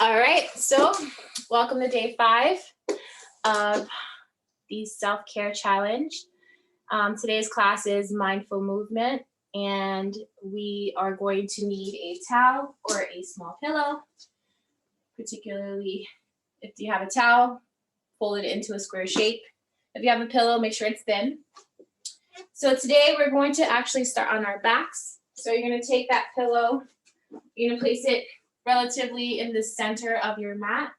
All right, so welcome to day 5 of the self-care challenge. Today's class is mindful movement, and we are going to need a towel or a small pillow. Particularly if you have a towel, fold it into a square shape. If you have a pillow, make sure it's thin. So today we're going to actually start on our backs. So you're going to take that pillow, you're going to place it relatively in the center of your mat,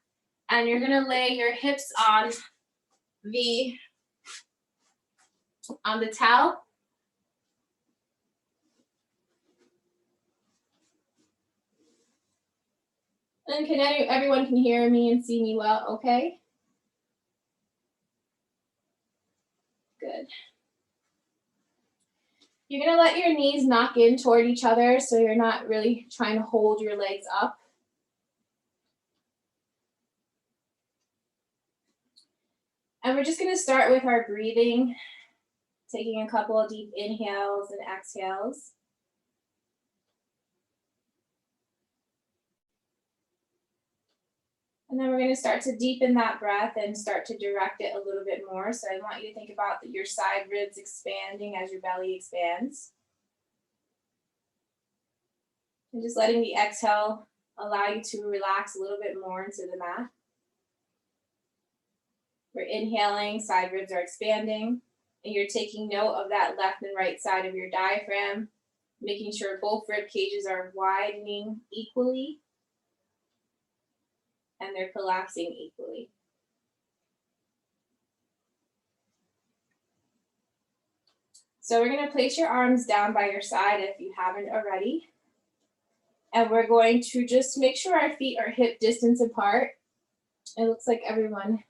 and you're going to lay your hips on the towel. And everyone can hear me and see me well, okay? Good. You're going to let your knees knock in toward each other so you're not really trying to hold your legs up. And we're just going to start with our breathing, taking a couple of deep inhales and exhales. And then we're going to start to deepen that breath and start to direct it a little bit more. So I want you to think about your side ribs expanding as your belly expands. And just letting the exhale allow you to relax a little bit more into the mat. We're inhaling, side ribs are expanding, and you're taking note of that left and right side of your diaphragm, making sure both rib cages are widening equally and they're collapsing equally. So we're going to place your arms down by your side if you haven't already. And we're going to just make sure our feet are hip distance apart. It looks like everyone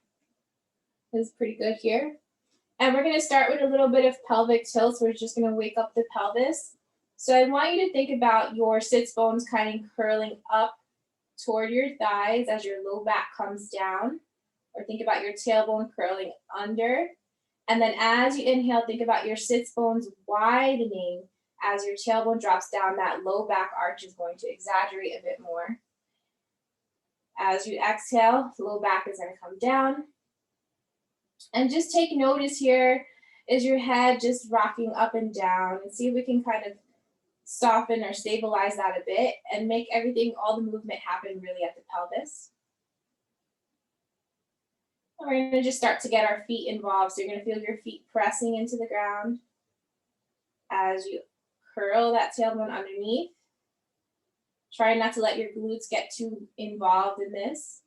is pretty good here. And we're going to start with a little bit of pelvic tilt. So we're just going to wake up the pelvis. So I want you to think about your sits bones kind of curling up toward your thighs as your low back comes down. Or think about your tailbone curling under. And then as you inhale, think about your sits bones widening. As your tailbone drops down, that low back arch is going to exaggerate a bit more. As you exhale, the low back is going to come down. And just take notice here, is your head just rocking up and down, and see if we can kind of soften or stabilize that a bit and make everything, all the movement happen really at the pelvis. And we're going to just start to get our feet involved. So you're going to feel your feet pressing into the ground as you curl that tailbone underneath. Try not to let your glutes get too involved in this.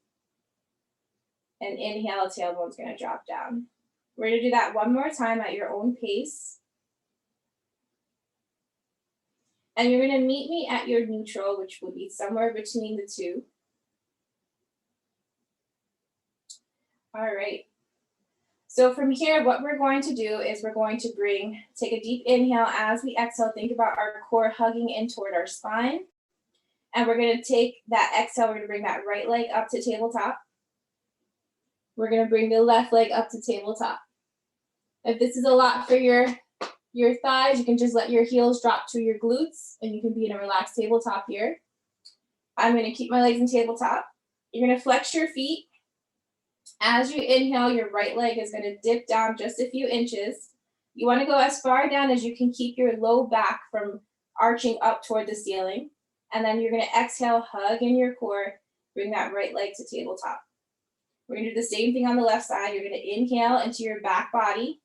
And inhale, tailbone's going to drop down. We're going to do that one more time at your own pace. And you're going to meet me at your neutral, which will be somewhere between the two. All right. So from here, what we're going to do is we're going to take a deep inhale. As we exhale, think about our core hugging in toward our spine. And we're going to take that exhale, we're going to bring that right leg up to tabletop. We're going to bring the left leg up to tabletop. If this is a lot for your thighs, you can just let your heels drop to your glutes and you can be in a relaxed tabletop here. I'm going to keep my legs in tabletop. You're going to flex your feet. As you inhale, your right leg is going to dip down just a few inches. You want to go as far down as you can keep your low back from arching up toward the ceiling. And then you're going to exhale, hug in your core, bring that right leg to tabletop. We're going to do the same thing on the left side. You're going to inhale into your back body.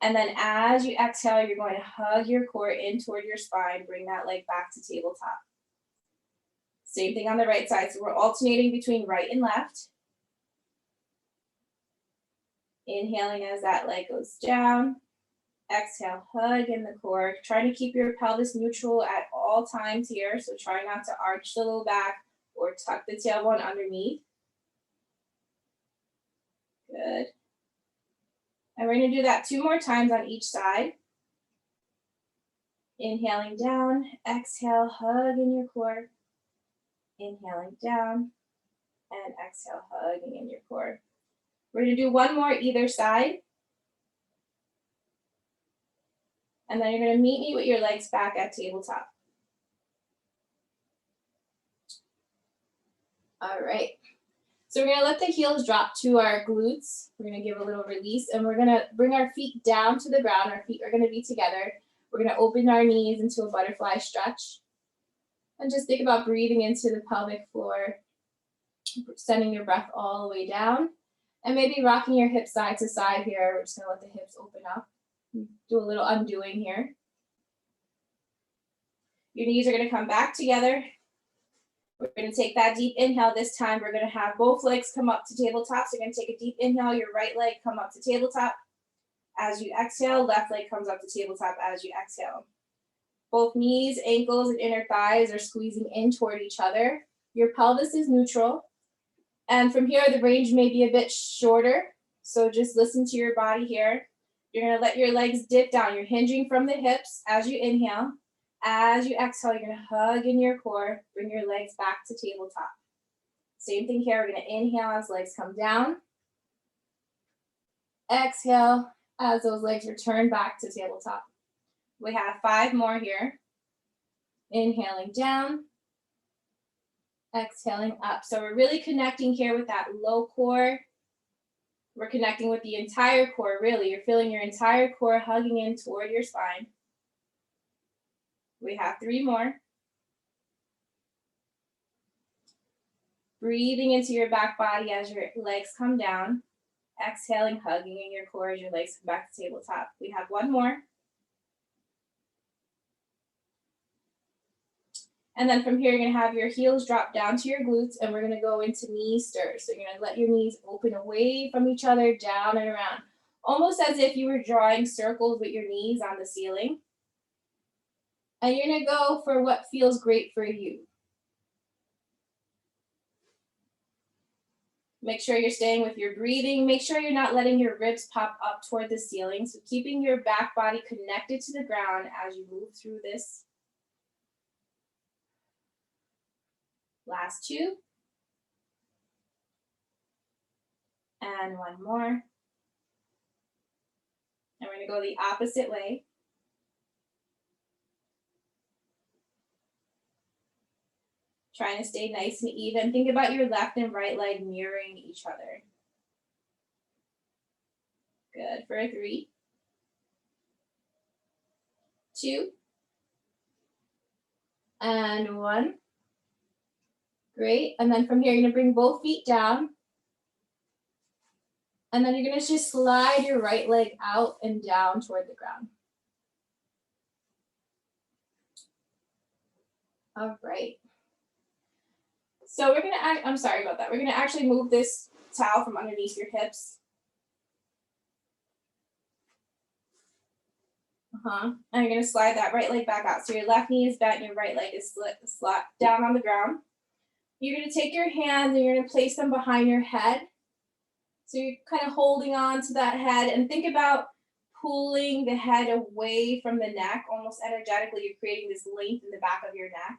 And then as you exhale, you're going to hug your core in toward your spine. Bring that leg back to tabletop. Same thing on the right side. So we're alternating between right and left. Inhaling as that leg goes down. Exhale, hug in the core. Try to keep your pelvis neutral at all times here. So try not to arch the low back or tuck the tailbone underneath. Good. And we're going to do that 2 more times on each side. Inhaling down, exhale, hug in your core. Inhaling down, and exhale, hugging in your core. We're going to do 1 more either side. And then you're going to meet me with your legs back at tabletop. All right. So we're gonna let the heels drop to our glutes. We're gonna give a little release and we're gonna bring our feet down to the ground. Our feet are gonna be together. We're gonna open our knees into a butterfly stretch. And just think about breathing into the pelvic floor, sending your breath all the way down. And maybe rocking your hips side to side here. We're just gonna let the hips open up. Do a little undoing here. Your knees are gonna come back together. We're going to take that deep inhale. This time we're going to have both legs come up to tabletop. So you're going to take a deep inhale, your right leg come up to tabletop. As you exhale, left leg comes up to tabletop as you exhale. Both knees, ankles, and inner thighs are squeezing in toward each other. Your pelvis is neutral. And from here, the range may be a bit shorter. So just listen to your body here. You're going to let your legs dip down. You're hinging from the hips as you inhale. As you exhale, you're going to hug in your core, bring your legs back to tabletop. Same thing here. We're going to inhale as legs come down. Exhale as those legs return back to tabletop. We have 5 more here. Inhaling down. Exhaling up. So we're really connecting here with that low core. We're connecting with the entire core, really. You're feeling your entire core hugging in toward your spine. We have 3 more. Breathing into your back body as your legs come down. Exhaling, hugging in your core as your legs come back to tabletop. We have 1 more. And then from here, you're going to have your heels drop down to your glutes, and we're going to go into knee stirs. So you're going to let your knees open away from each other, down and around, almost as if you were drawing circles with your knees on the ceiling. And you're going to go for what feels great for you. Make sure you're staying with your breathing. Make sure you're not letting your ribs pop up toward the ceiling. So keeping your back body connected to the ground as you move through this. Last 2. And 1 more. And we're going to go the opposite way. Trying to stay nice and even. Think about your left and right leg mirroring each other. Good. For 3, 2, and 1. Great. And then from here, you're going to bring both feet down. And then you're going to just slide your right leg out and down toward the ground. All right. So we're going to, I'm sorry about that. We're going to actually move this towel from underneath your hips. And you're going to slide that right leg back out. So your left knee is bent, your right leg is slapped down on the ground. You're going to take your hands and you're going to place them behind your head. So you're kind of holding on to that head and think about pulling the head away from the neck, almost energetically. You're creating this length in the back of your neck.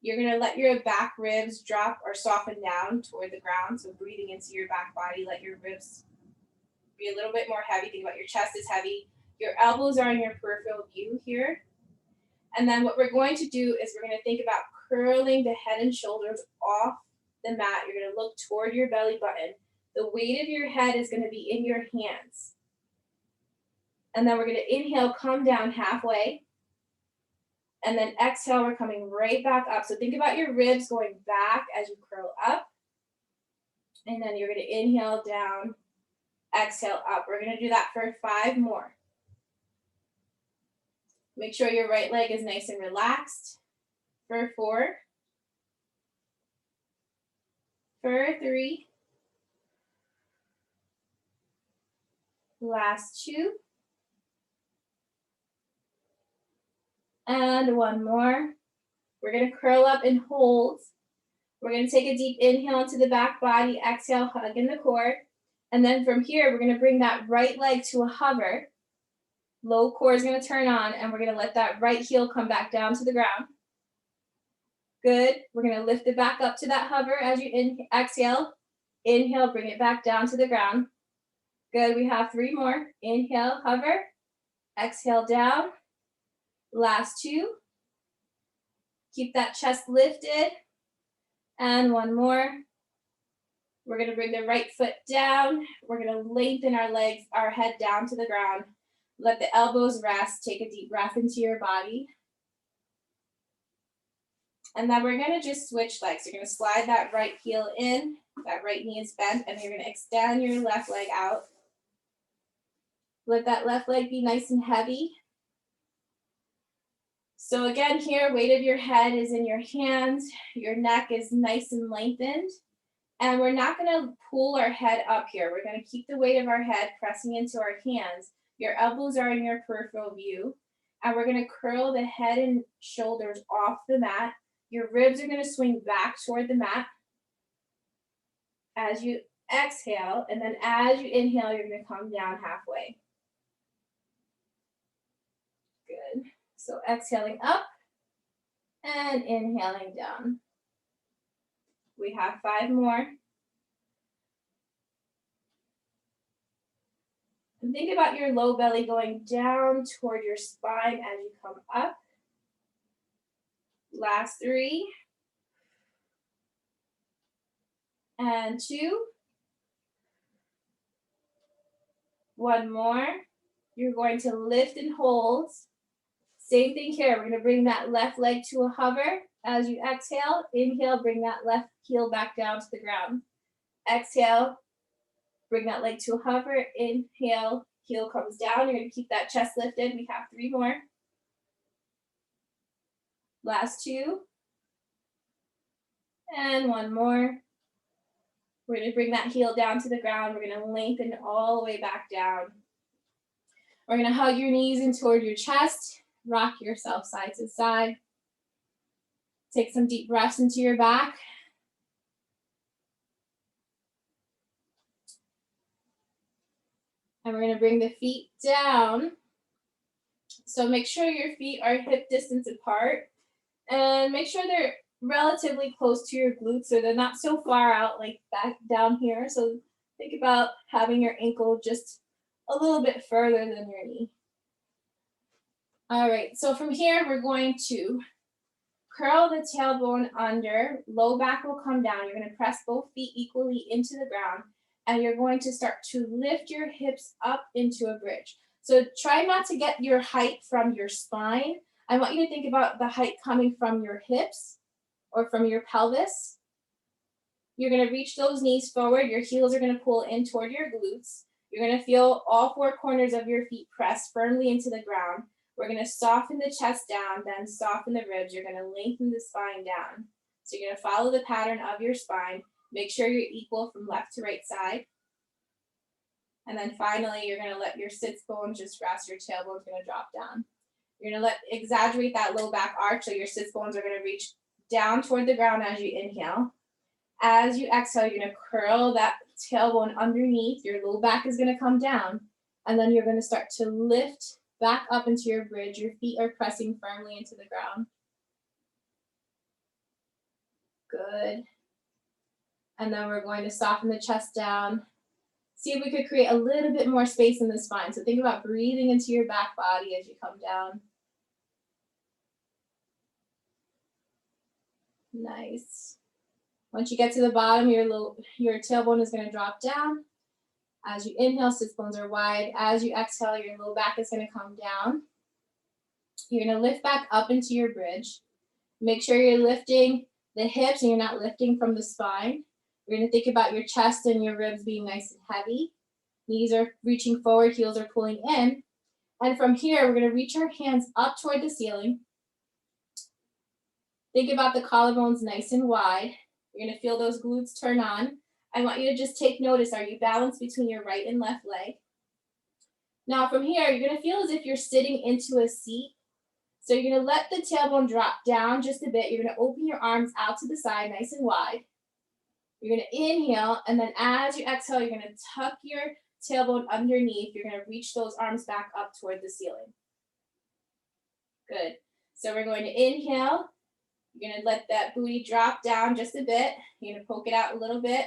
You're going to let your back ribs drop or soften down toward the ground. So breathing into your back body, let your ribs be a little bit more heavy. Think about your chest is heavy. Your elbows are in your peripheral view here. And then what we're going to do is we're going to think about curling the head and shoulders off the mat. You're going to look toward your belly button. The weight of your head is going to be in your hands. And then we're going to inhale, come down halfway. And then exhale, we're coming right back up. So think about your ribs going back as you curl up. And then you're going to inhale down, exhale up. We're going to do that for 5 more. Make sure your right leg is nice and relaxed. For 4. For 3. Last 2. And 1 more. We're going to curl up and hold. We're going to take a deep inhale into the back body. Exhale, hug in the core. And then from here, we're going to bring that right leg to a hover. Low core is going to turn on, and we're going to let that right heel come back down to the ground. Good. We're going to lift it back up to that hover as you exhale. Inhale, bring it back down to the ground. Good. We have 3 more. Inhale, hover. Exhale, down. Last 2. Keep that chest lifted. And 1 more. We're going to bring the right foot down. We're going to lengthen our legs, our head down to the ground. Let the elbows rest. Take a deep breath into your body. And then we're going to just switch legs. You're going to slide that right heel in. That right knee is bent, and you're going to extend your left leg out. Let that left leg be nice and heavy. So again, here, weight of your head is in your hands. Your neck is nice and lengthened. And we're not going to pull our head up here. We're going to keep the weight of our head pressing into our hands. Your elbows are in your peripheral view. And we're going to curl the head and shoulders off the mat. Your ribs are going to swing back toward the mat as you exhale. And then as you inhale, you're going to come down halfway. Good. So exhaling up and inhaling down. We have 5 more. And think about your low belly going down toward your spine as you come up. Last 3. And 2. 1 more. You're going to lift and hold. Same thing here. We're going to bring that left leg to a hover. As you exhale, inhale, bring that left heel back down to the ground. Exhale, bring that leg to a hover. Inhale, heel comes down. You're going to keep that chest lifted. We have 3 more. Last 2. And 1 more. We're going to bring that heel down to the ground. We're going to lengthen all the way back down. We're going to hug your knees in toward your chest. Rock yourself side to side. Take some deep breaths into your back. And we're going to bring the feet down. So make sure your feet are hip distance apart. And make sure they're relatively close to your glutes so they're not so far out like back down here. So think about having your ankle just a little bit further than your knee. All right, so from here, we're going to curl the tailbone under, low back will come down. You're going to press both feet equally into the ground, and you're going to start to lift your hips up into a bridge. So try not to get your height from your spine. I want you to think about the height coming from your hips or from your pelvis. You're going to reach those knees forward. Your heels are going to pull in toward your glutes. You're going to feel all 4 corners of your feet press firmly into the ground. We're going to soften the chest down, then soften the ribs. You're going to lengthen the spine down. So you're going to follow the pattern of your spine. Make sure you're equal from left to right side. And then finally, you're going to let your sits bones just rest. Your tailbone's going to drop down. You're going to exaggerate that low back arch so your sits bones are going to reach down toward the ground as you inhale. As you exhale, you're going to curl that tailbone underneath. Your low back is going to come down. And then you're going to start to lift back up into your bridge. Your feet are pressing firmly into the ground. Good. And then we're going to soften the chest down. See if we could create a little bit more space in the spine. So think about breathing into your back body as you come down. Nice. Once you get to the bottom, your tailbone is going to drop down. As you inhale, sits bones are wide. As you exhale, your low back is going to come down. You're going to lift back up into your bridge. Make sure you're lifting the hips and you're not lifting from the spine. You're going to think about your chest and your ribs being nice and heavy. Knees are reaching forward, heels are pulling in. And from here, we're going to reach our hands up toward the ceiling. Think about the collarbones nice and wide. You're going to feel those glutes turn on. I want you to just take notice. Are you balanced between your right and left leg? Now from here, you're going to feel as if you're sitting into a seat. So you're going to let the tailbone drop down just a bit. You're going to open your arms out to the side nice and wide. You're going to inhale, and then as you exhale, you're going to tuck your tailbone underneath. You're going to reach those arms back up toward the ceiling. Good. So we're going to inhale. You're going to let that booty drop down just a bit. You're going to poke it out a little bit.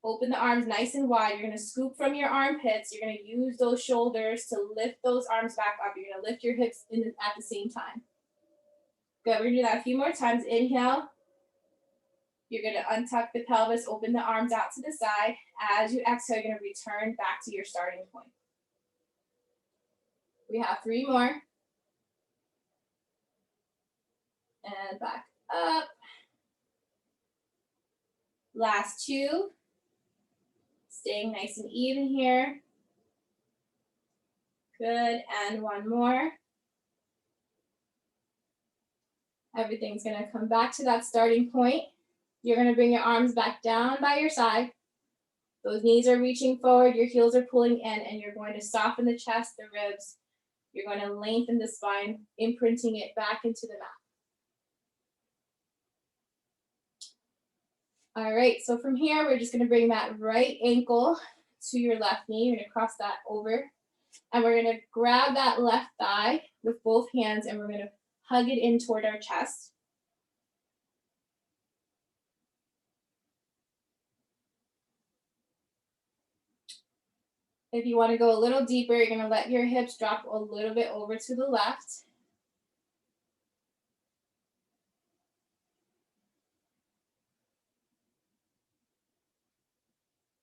Open the arms nice and wide. You're going to scoop from your armpits. You're going to use those shoulders to lift those arms back up. You're going to lift your hips at the same time. Good. We're going to do that a few more times. Inhale. You're going to untuck the pelvis, open the arms out to the side. As you exhale, you're going to return back to your starting point. We have 3 more. And back up. Last 2. Staying nice and even here. Good, and 1 more. Everything's gonna come back to that starting point. You're gonna bring your arms back down by your side. Those knees are reaching forward, your heels are pulling in, and you're going to soften the chest, the ribs. You're going to lengthen the spine, imprinting it back into the mat. All right, so from here, we're just gonna bring that right ankle to your left knee. You're gonna cross that over. And we're gonna grab that left thigh with both hands and we're gonna hug it in toward our chest. If you wanna go a little deeper, you're gonna let your hips drop a little bit over to the left.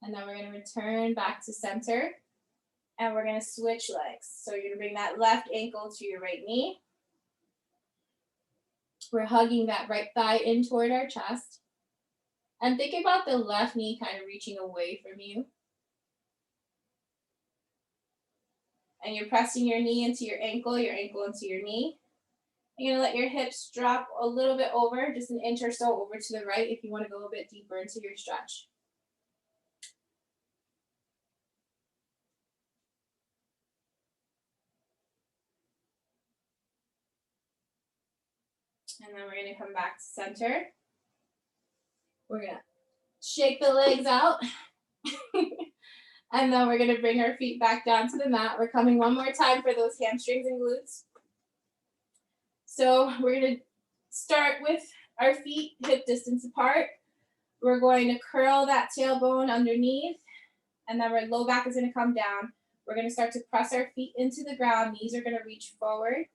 And then we're gonna return back to center. And we're gonna switch legs. So you're gonna bring that left ankle to your right knee. We're hugging that right thigh in toward our chest. And think about the left knee kind of reaching away from you. And you're pressing your knee into your ankle into your knee. You're gonna let your hips drop a little bit over, just an inch or so over to the right if you wanna go a bit deeper into your stretch. And then we're gonna come back to center. We're gonna shake the legs out. And then we're gonna bring our feet back down to the mat. We're coming one more time for those hamstrings and glutes. So we're gonna start with our feet hip distance apart. We're going to curl that tailbone underneath, and then our low back is gonna come down. We're gonna start to press our feet into the ground. Knees are gonna reach forward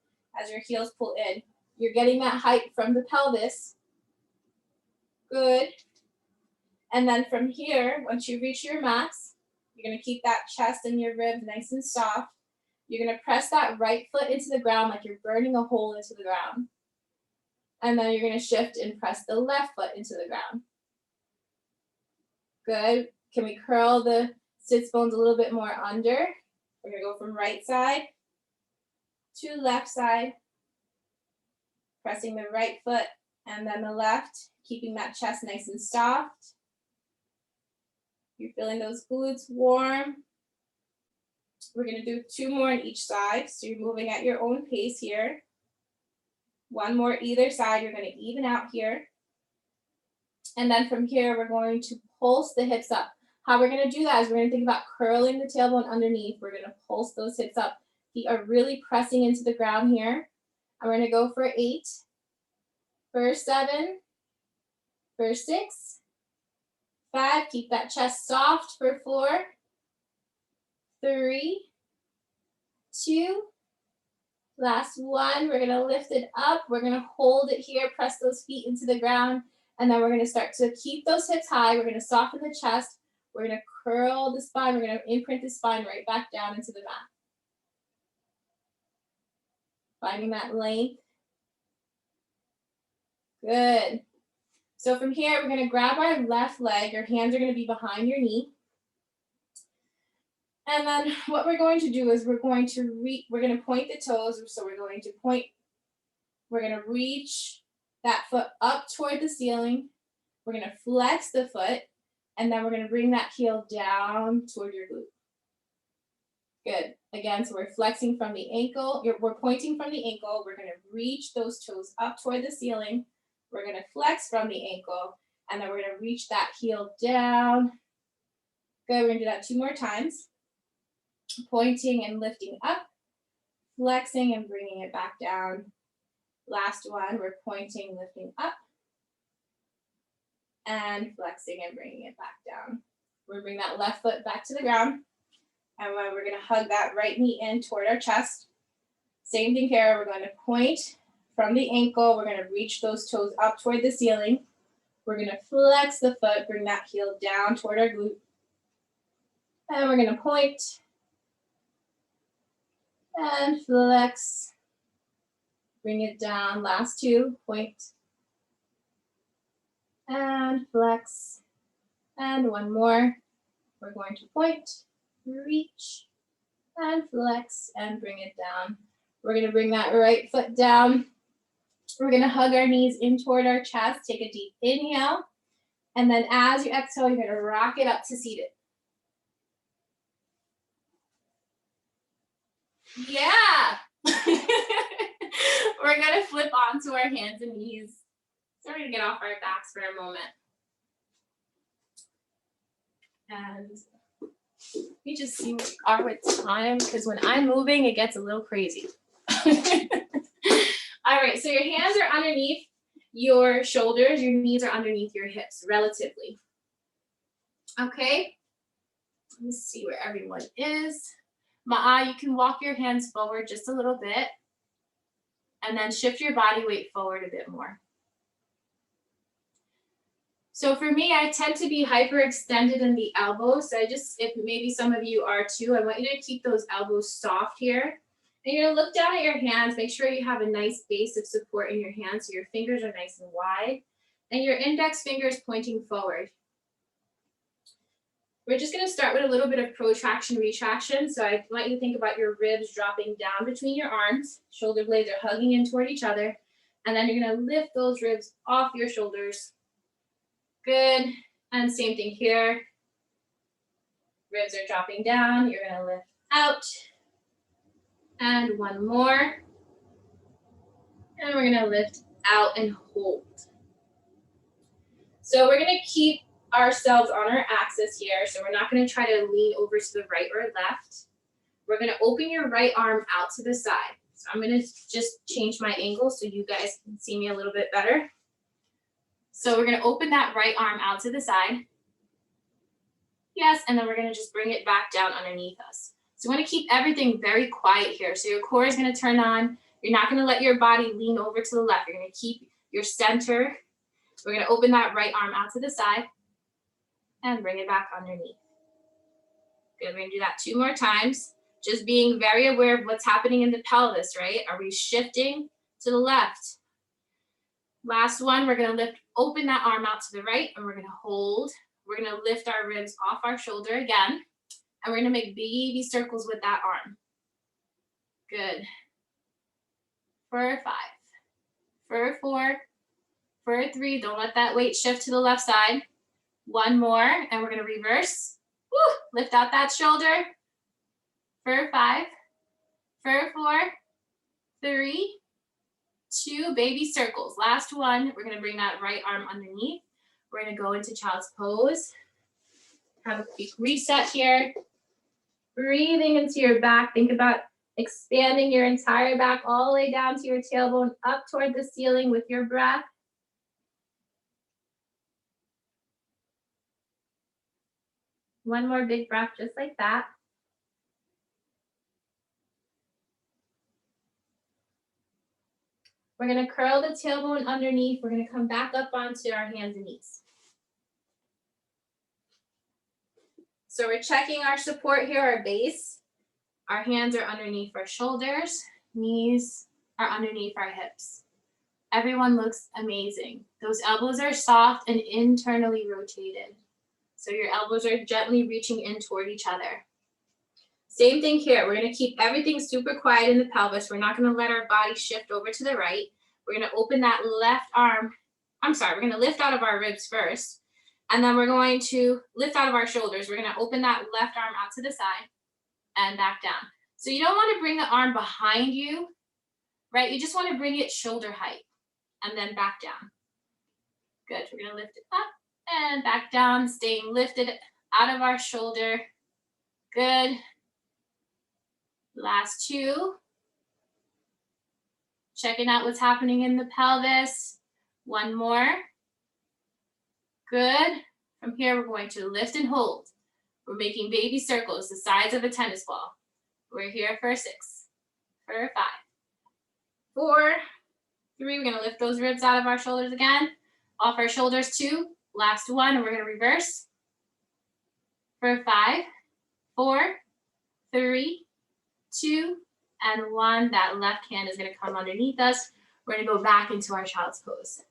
as your heels pull in. You're getting that height from the pelvis. Good. And then from here, once you reach your max, you're gonna keep that chest and your ribs nice and soft. You're gonna press that right foot into the ground like you're burning a hole into the ground. And then you're gonna shift and press the left foot into the ground. Good. Can we curl the sits bones a little bit more under? We're gonna go from right side to left side, pressing the right foot and then the left, keeping that chest nice and soft. You're feeling those glutes warm. We're gonna do 2 more on each side, so you're moving at your own pace here. 1 more either side, you're gonna even out here. And then from here, we're going to pulse the hips up. How we're gonna do that is we're gonna think about curling the tailbone underneath. We're gonna pulse those hips up. Feet are really pressing into the ground here. And we're gonna go for 8, for 7, for 6, 5, keep that chest soft for 4, 3, 2, last 1. We're gonna lift it up. We're gonna hold it here, press those feet into the ground, and then we're gonna start to keep those hips high. We're gonna soften the chest. We're gonna curl the spine. We're gonna imprint the spine right back down into the mat. Finding that length. Good. So from here, we're gonna grab our left leg. Your hands are gonna be behind your knee. And then what we're going to do is we're going to point the toes. So we're going to reach that foot up toward the ceiling. We're going to flex the foot, and then we're going to bring that heel down toward your glute. Good. Again, so we're flexing from the ankle. We're pointing from the ankle. We're going to reach those toes up toward the ceiling. We're going to flex from the ankle, and then we're going to reach that heel down. Good. We're going to do that 2 more times. Pointing and lifting up, flexing and bringing it back down. Last one, we're pointing, lifting up, and flexing and bringing it back down. We're bringing that left foot back to the ground, and we're going to hug that right knee in toward our chest. Same thing here. We're going to point from the ankle. We're going to reach those toes up toward the ceiling. We're gonna flex the foot, bring that heel down toward our glute. And we're gonna point and flex. Bring it down, last two, point and flex. And one more. We're going to point, reach, and flex, and bring it down. We're gonna bring that right foot down. We're gonna hug our knees in toward our chest. Take a deep inhale. And then as you exhale, you're gonna rock it up to seated. Yeah. We're gonna flip onto our hands and knees. So we're gonna get off our backs for a moment. And we just see where we are with time, because when I'm moving, it gets a little crazy. All right, so your hands are underneath your shoulders, your knees are underneath your hips, relatively. Okay, let me see where everyone is. Ma'a, you can walk your hands forward just a little bit, and then shift your body weight forward a bit more. So for me, I tend to be hyperextended in the elbows. So if maybe some of you are too, I want you to keep those elbows soft here. And you're gonna look down at your hands, make sure you have a nice base of support in your hands so your fingers are nice and wide. And your index finger is pointing forward. We're just gonna start with a little bit of protraction retraction. So I want you to think about your ribs dropping down between your arms. Shoulder blades are hugging in toward each other. And then you're gonna lift those ribs off your shoulders. Good, and same thing here. Ribs are dropping down, you're gonna lift out. And one more. And we're gonna lift out and hold. So we're gonna keep ourselves on our axis here. So we're not gonna try to lean over to the right or left. We're gonna open your right arm out to the side. So I'm gonna just change my angle so you guys can see me a little bit better. So we're gonna open that right arm out to the side. Yes, and then we're gonna just bring it back down underneath us. So we wanna keep everything very quiet here. So your core is gonna turn on. You're not gonna let your body lean over to the left. You're gonna keep your center. We're gonna open that right arm out to the side and bring it back underneath. Good, we're gonna do that 2 more times. Just being very aware of what's happening in the pelvis, right? Are we shifting to the left? Last one, we're gonna open that arm out to the right, and we're gonna hold. We're gonna lift our ribs off our shoulder again, and we're gonna make baby circles with that arm. Good. For 5, for 4, for 3, don't let that weight shift to the left side. 1 more, and we're gonna reverse. Woo! Lift out that shoulder. For 5, for 4, 3, 2, baby circles. Last one, we're gonna bring that right arm underneath. We're gonna go into child's pose. Have a quick reset here. Breathing into your back. Think about expanding your entire back all the way down to your tailbone, up toward the ceiling with your breath. One more big breath, just like that. We're gonna curl the tailbone underneath. We're gonna come back up onto our hands and knees. So we're checking our support here, our base. Our hands are underneath our shoulders. Knees are underneath our hips. Everyone looks amazing. Those elbows are soft and internally rotated. So your elbows are gently reaching in toward each other. Same thing here. We're gonna keep everything super quiet in the pelvis. We're not gonna let our body shift over to the right. We're gonna open that left arm. We're gonna lift out of our ribs first. And then we're going to lift out of our shoulders. We're gonna open that left arm out to the side and back down. So you don't wanna bring the arm behind you, right? You just wanna bring it shoulder height and then back down. Good, we're gonna lift it up and back down, staying lifted out of our shoulder. Good. Last 2. Checking out what's happening in the pelvis. 1 more. Good. From here, we're going to lift and hold. We're making baby circles the size of a tennis ball. We're here for 6, for 5, 4, 3. We're gonna lift those ribs out of our shoulders again. Off our shoulders, 2. Last one, and we're gonna reverse. For 5, 4, 3, 2, and 1. That left hand is gonna come underneath us. We're gonna go back into our child's pose.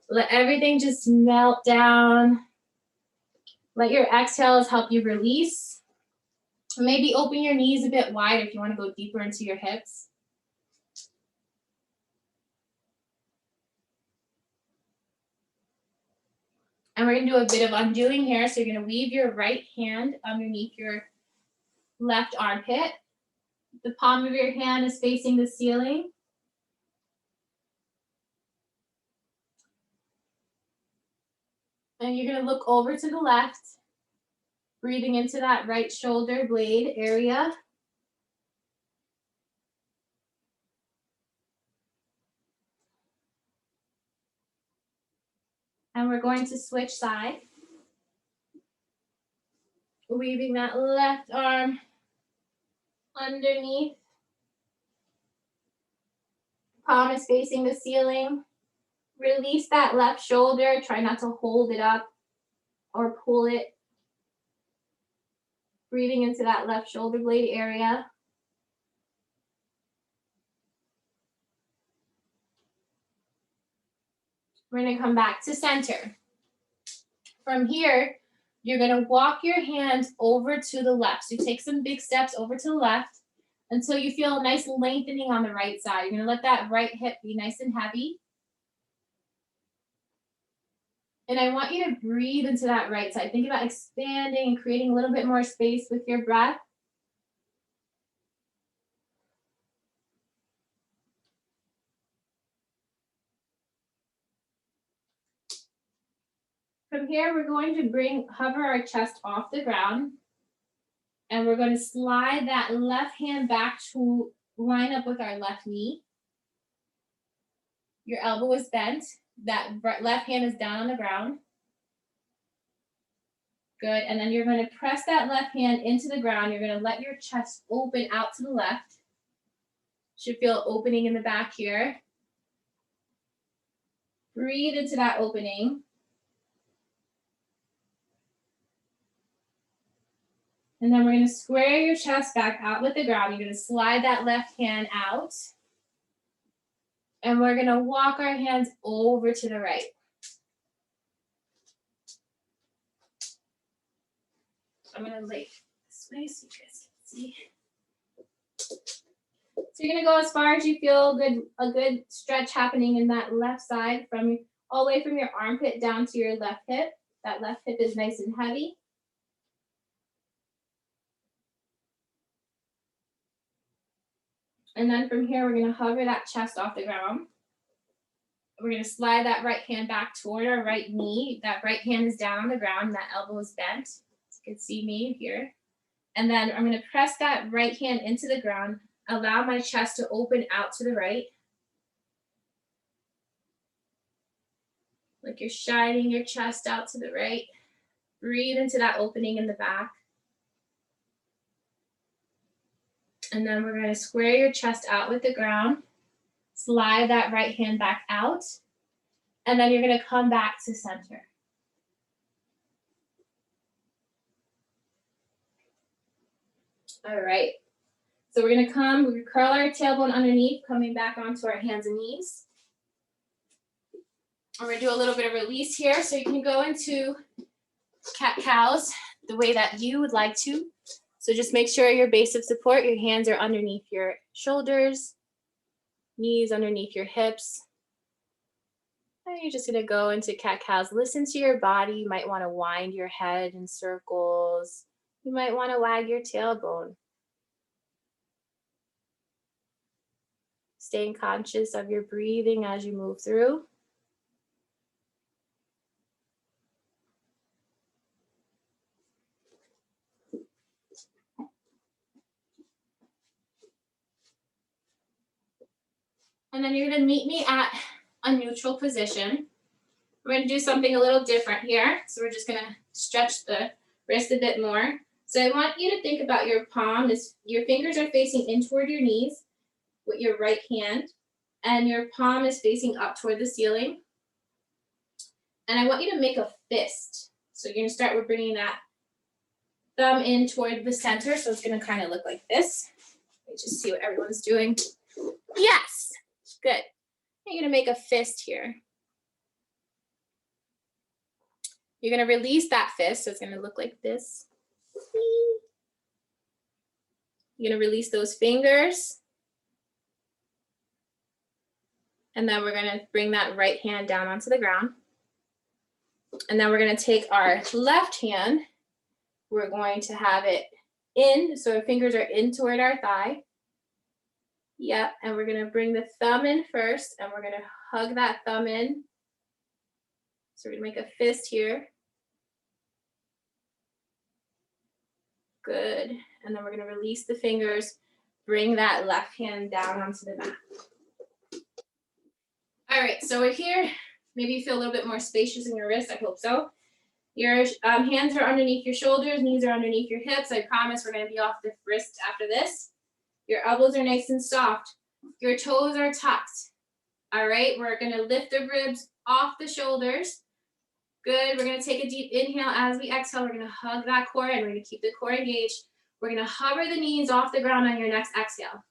Let everything just melt down. Let your exhales help you release. Maybe open your knees a bit wide if you want to go deeper into your hips. And we're going to do a bit of undoing here. So you're going to weave your right hand underneath your left armpit. The palm of your hand is facing the ceiling. And you're going to look over to the left, breathing into that right shoulder blade area. And we're going to switch side. Weaving that left arm underneath. Palm is facing the ceiling. Release that left shoulder. Try not to hold it up or pull it. Breathing into that left shoulder blade area. We're going to come back to center. From here, you're going to walk your hands over to the left. So take some big steps over to the left until you feel a nice lengthening on the right side. You're going to let that right hip be nice and heavy. And I want you to breathe into that right side. Think about expanding and creating a little bit more space with your breath. From here, we're going to hover our chest off the ground. And we're going to slide that left hand back to line up with our left knee. Your elbow is bent. That left hand is down on the ground. Good. And then you're going to press that left hand into the ground. You're going to let your chest open out to the left. Should feel opening in the back here. Breathe into that opening. And then we're going to square your chest back out with the ground. You're going to slide that left hand out. And we're going to walk our hands over to the right. I'm going to lay this way so you guys can see. So you're going to go as far as you feel a good stretch happening in that left side, from all the way from your armpit down to your left hip. That left hip is nice and heavy. And then from here, we're going to hover that chest off the ground. We're going to slide that right hand back toward our right knee. That right hand is down on the ground. That elbow is bent. So you can see me here. And then I'm going to press that right hand into the ground. Allow my chest to open out to the right. Like you're shining your chest out to the right. Breathe into that opening in the back. And then we're going to square your chest out with the ground. Slide that right hand back out. And then you're going to come back to center. All right. So we're going to curl our tailbone underneath, coming back onto our hands and knees. We're going to do a little bit of release here. So you can go into cat-cows the way that you would like to. So just make sure your base of support, your hands are underneath your shoulders, knees underneath your hips. And you're just going to go into cat-cows. Listen to your body. You might want to wind your head in circles. You might want to wag your tailbone. Staying conscious of your breathing as you move through. And then you're going to meet me at a neutral position. We're going to do something a little different here. So we're just going to stretch the wrist a bit more. So I want you to think about your palm. Your fingers are facing in toward your knees with your right hand. And your palm is facing up toward the ceiling. And I want you to make a fist. So you're gonna start with bringing that thumb in toward the center. So it's gonna kind of look like this. Let me just see what everyone's doing. Yes, good. You're gonna make a fist here. You're gonna release that fist, so it's gonna look like this. You're gonna release those fingers. And then we're gonna bring that right hand down onto the ground. And then we're gonna take our left hand, we're going to have it in, so our fingers are in toward our thigh. Yep, and we're gonna bring the thumb in first, and we're gonna hug that thumb in. So we're gonna make a fist here. Good, and then we're gonna release the fingers, bring that left hand down onto the mat. All right, so we're here. Maybe you feel a little bit more spacious in your wrist, I hope so. Your hands are underneath your shoulders, knees are underneath your hips. I promise we're gonna be off the wrist after this. Your elbows are nice and soft. Your toes are tucked. All right, we're gonna lift the ribs off the shoulders. Good, we're gonna take a deep inhale. As we exhale, we're gonna hug that core and we're gonna keep the core engaged. We're gonna hover the knees off the ground on your next exhale.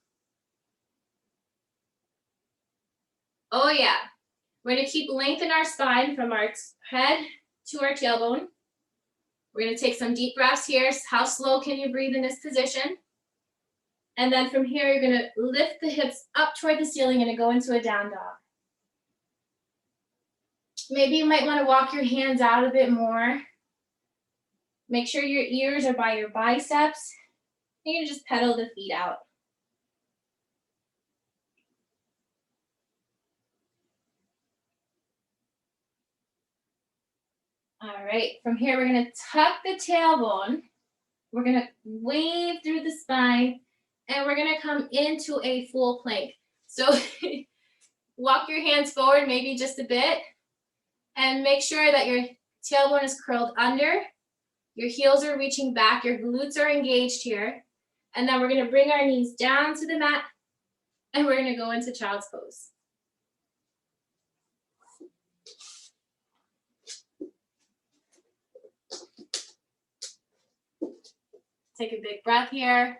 Oh yeah, we're gonna keep lengthening our spine from our head to our tailbone. We're gonna take some deep breaths here. How slow can you breathe in this position? And then from here, you're gonna lift the hips up toward the ceiling and go into a down dog. Maybe you might wanna walk your hands out a bit more. Make sure your ears are by your biceps. You can just pedal the feet out. All right, from here, we're gonna tuck the tailbone. We're gonna wave through the spine, and we're gonna come into a full plank. So walk your hands forward, maybe just a bit, and make sure that your tailbone is curled under, your heels are reaching back, your glutes are engaged here, and then we're gonna bring our knees down to the mat, and we're gonna go into child's pose. Take a big breath here.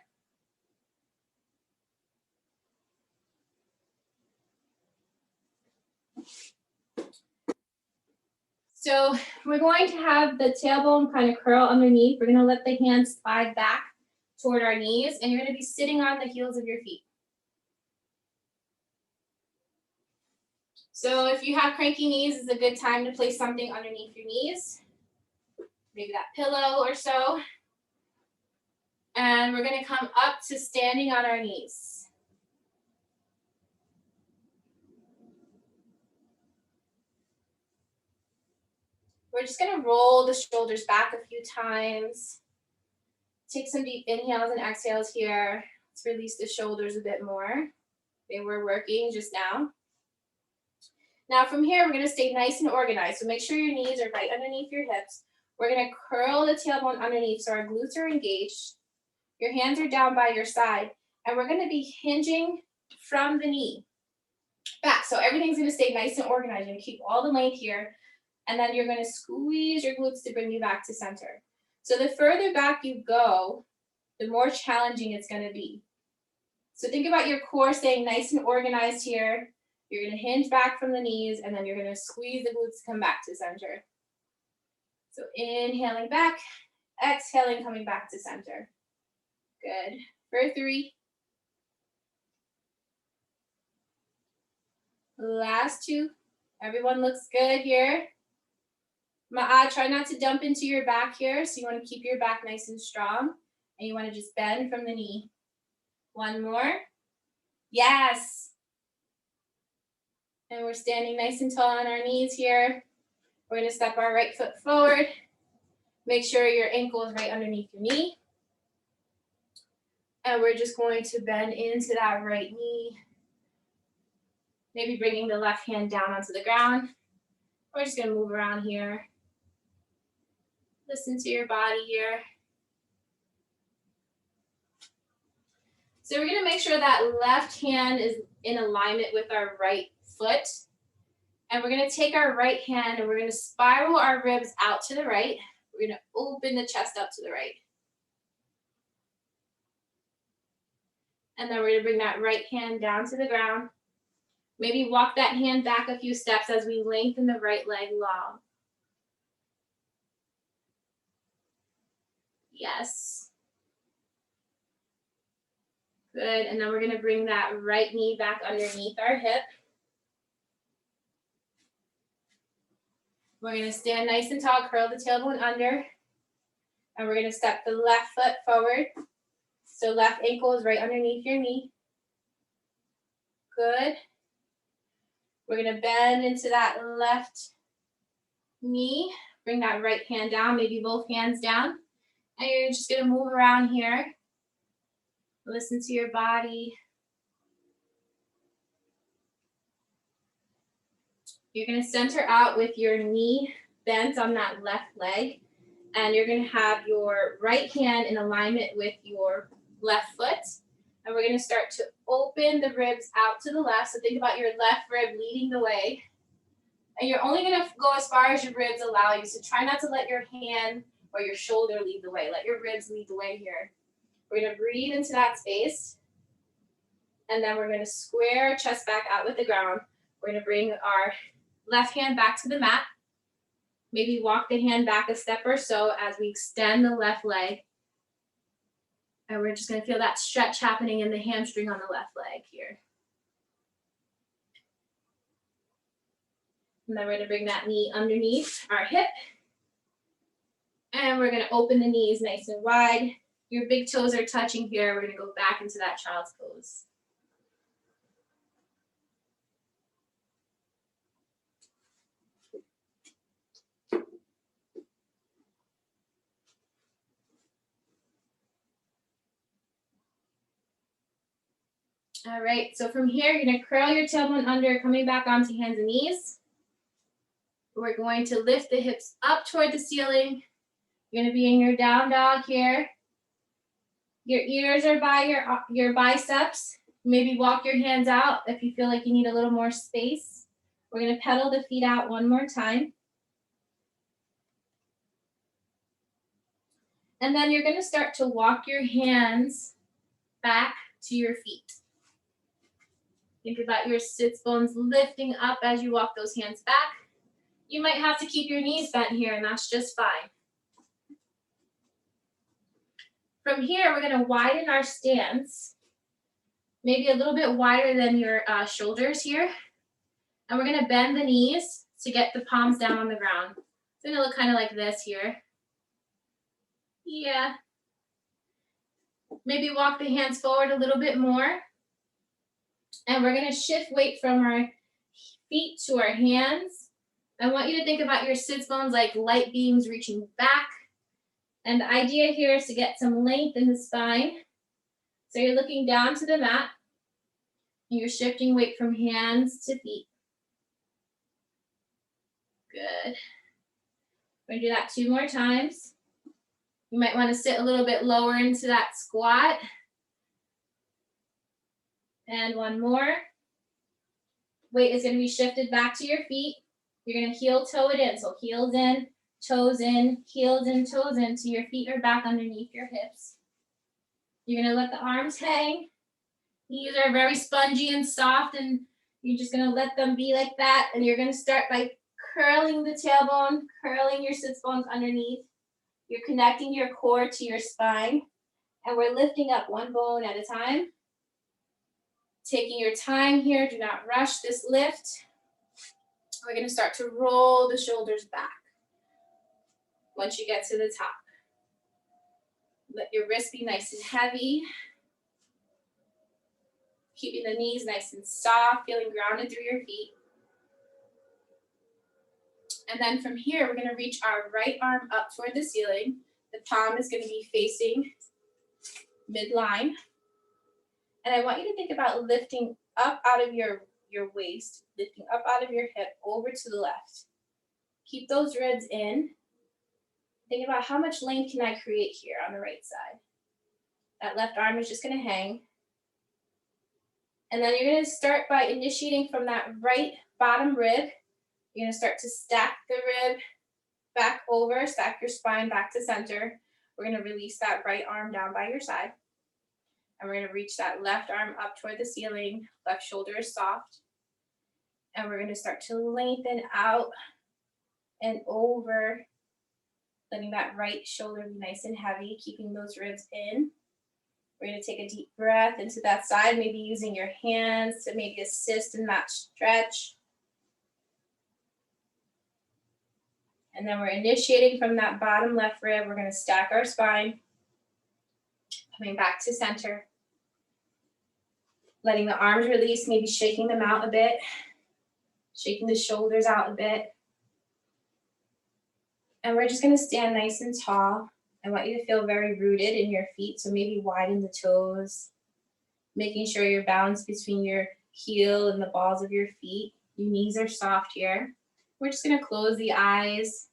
So we're going to have the tailbone kind of curl underneath. We're going to let the hands slide back toward our knees, and you're going to be sitting on the heels of your feet. So if you have cranky knees, it's a good time to place something underneath your knees, maybe that pillow or so. And we're going to come up to standing on our knees. We're just going to roll the shoulders back a few times. Take some deep inhales and exhales here. Let's release the shoulders a bit more. They were working just now. Now from here, we're gonna stay nice and organized. So make sure your knees are right underneath your hips. We're gonna curl the tailbone underneath so our glutes are engaged. Your hands are down by your side. And we're gonna be hinging from the knee back. So everything's gonna stay nice and organized. You're gonna keep all the length here. And then you're gonna squeeze your glutes to bring you back to center. So the further back you go, the more challenging it's gonna be. So think about your core staying nice and organized here. You're gonna hinge back from the knees, and then you're gonna squeeze the glutes to come back to center. So inhaling back, exhaling, coming back to center. Good. For 3. Last 2. Everyone looks good here. Ma'at, try not to dump into your back here. So you wanna keep your back nice and strong, and you wanna just bend from the knee. 1 more. Yes. And we're standing nice and tall on our knees here. We're gonna step our right foot forward. Make sure your ankle is right underneath your knee. And we're just going to bend into that right knee. Maybe bringing the left hand down onto the ground. We're just gonna move around here. Listen to your body here. So we're gonna make sure that left hand is in alignment with our right foot. And we're gonna take our right hand and we're gonna spiral our ribs out to the right. We're gonna open the chest up to the right. And then we're gonna bring that right hand down to the ground. Maybe walk that hand back a few steps as we lengthen the right leg long. Yes. Good, and then we're gonna bring that right knee back underneath our hip. We're gonna stand nice and tall, curl the tailbone under, and we're gonna step the left foot forward. So left ankle is right underneath your knee. Good. We're gonna bend into that left knee. Bring that right hand down, maybe both hands down. And you're just gonna move around here. Listen to your body. You're gonna center out with your knee bent on that left leg. And you're gonna have your right hand in alignment with your left foot. And we're gonna start to open the ribs out to the left. So think about your left rib leading the way. And you're only gonna go as far as your ribs allow you. So try not to let your hand or your shoulder lead the way. Let your ribs lead the way here. We're gonna breathe into that space. And then we're gonna square our chest back out with the ground. We're gonna bring our left hand back to the mat. Maybe walk the hand back a step or so as we extend the left leg. And we're just gonna feel that stretch happening in the hamstring on the left leg here. And then we're gonna bring that knee underneath our hip. And we're gonna open the knees nice and wide. Your big toes are touching here. We're gonna go back into that child's pose. All right, so from here, you're gonna curl your tailbone under, coming back onto hands and knees. We're going to lift the hips up toward the ceiling. You're gonna be in your down dog here. Your ears are by your biceps. Maybe walk your hands out if you feel like you need a little more space. We're gonna pedal the feet out one more time. And then you're gonna start to walk your hands back to your feet. Think about your sits bones lifting up as you walk those hands back. You might have to keep your knees bent here, and that's just fine. From here, we're gonna widen our stance, maybe a little bit wider than your shoulders here. And we're gonna bend the knees to get the palms down on the ground. It's gonna look kind of like this here. Yeah. Maybe walk the hands forward a little bit more. And we're gonna shift weight from our feet to our hands. I want you to think about your sits bones like light beams reaching back. And the idea here is to get some length in the spine. So you're looking down to the mat. And you're shifting weight from hands to feet. Good. We're gonna do that 2 more times. You might want to sit a little bit lower into that squat. And 1 more. Weight is going to be shifted back to your feet. You're going to heel toe it in. So heels in, toes in, heels in, toes in. So your feet are back underneath your hips. You're going to let the arms hang. Knees are very spongy and soft, and you're just going to let them be like that. And you're going to start by curling the tailbone, curling your sits bones underneath. You're connecting your core to your spine. And we're lifting up 1 bone at a time. Taking your time here, do not rush this lift. We're gonna start to roll the shoulders back once you get to the top. Let your wrists be nice and heavy. Keeping the knees nice and soft, feeling grounded through your feet. And then from here, we're gonna reach our right arm up toward the ceiling. The palm is gonna be facing midline. And I want you to think about lifting up out of your waist, lifting up out of your hip over to the left. Keep those ribs in. Think about how much length can I create here on the right side. That left arm is just gonna hang. And then you're gonna start by initiating from that right bottom rib. You're going to start to stack the rib back over, stack your spine back to center. We're going to release that right arm down by your side. And we're going to reach that left arm up toward the ceiling. Left shoulder is soft. And we're going to start to lengthen out and over, letting that right shoulder be nice and heavy, keeping those ribs in. We're going to take a deep breath into that side, maybe using your hands to maybe assist in that stretch. And then we're initiating from that bottom left rib. We're going to stack our spine, coming back to center, letting the arms release, maybe shaking them out a bit, shaking the shoulders out a bit. And we're just going to stand nice and tall. I want you to feel very rooted in your feet, so maybe widen the toes, making sure you're balanced between your heel and the balls of your feet. Your knees are soft here. We're just going to close the eyes.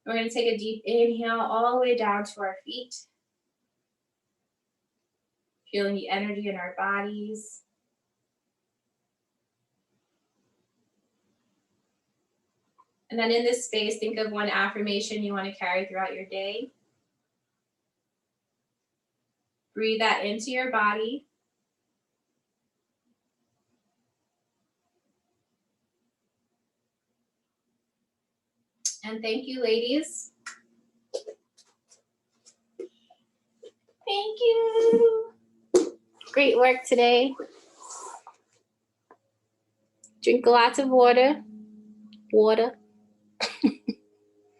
We're going to take a deep inhale all the way down to our feet, feeling the energy in our bodies. And then in this space, think of one affirmation you want to carry throughout your day. Breathe that into your body. And thank you, ladies. Thank you. Great work today. Drink lots of water. Water.